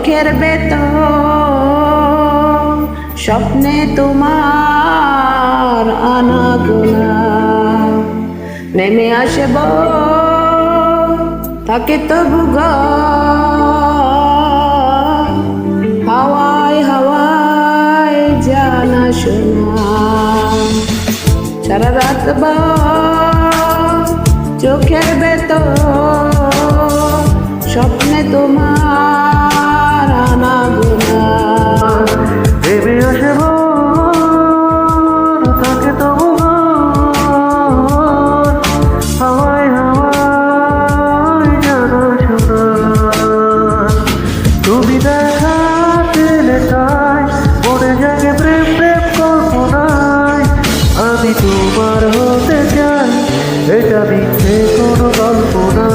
চোখের ভেতর স্বপ্নে তোমার আনাগোনা নেমে আসব তাকে তবু হাওয়ায় হাওয়ায় জানা শোনা সারা রাত চোখের ভেতর স্বপ্নে তোমার আনাগোনা নেমে আসব তাকে তবু হাওয়ায় হাওয়ায় জানা শোনা তুমি দেখা পেলে তাই মনে জাগে প্রেম প্রেম কল্পনায় আমি তোমার হতে চাই এটা মিথ্যে কোনো গল্প না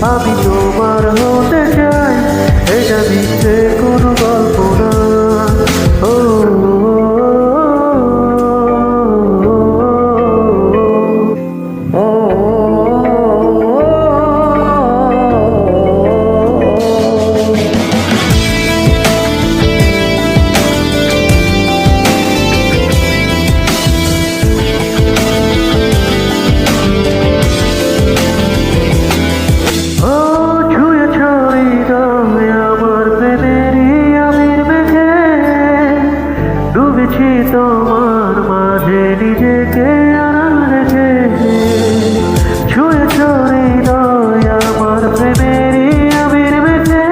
আমি তোমার হতে চাই এটা মিথ্যে কোনো গল্প না ও তোমার মাঝে নিজেকে আড়াল রেখে ছুঁয়েছ হৃদয় আমার প্রেমেরই আবির মেখে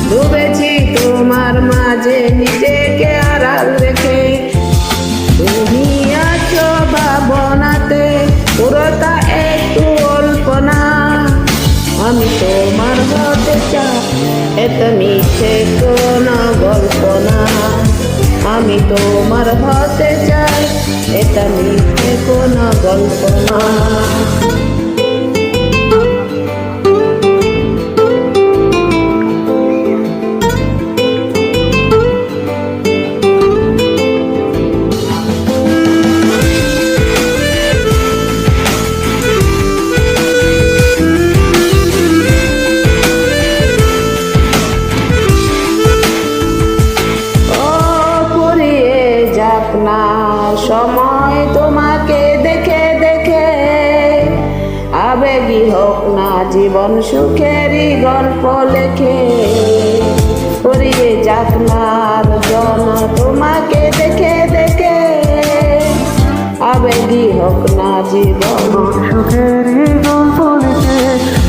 ডুবেছি তোমার মাঝে নিজেকে আড়াল রেখে তুমি আছো ভাবনাতে পুরোটা একটু অল্প না আমি তোমার হতে চাই এটা মিথ্যে কোনো গল্প না আমি তোমার হতে চাই এটা মিথ্যে কোনো গল্প না না সময় তোমাকে দেখে দেখে আবেগী হোক না জীবন সুখেরই গল্প লেখে করিয়ে যাক না জন তোমাকে দেখে দেখে আবেগী হোক না জীবন সুখেরই গল্প লেখে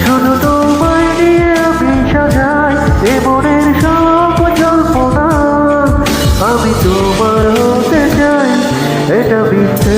শুধু তোমায় নিয়ে আমি সাজাই জীবনের সব জল্পনা আমি তোমার হতে চাই এটা মিথ্যে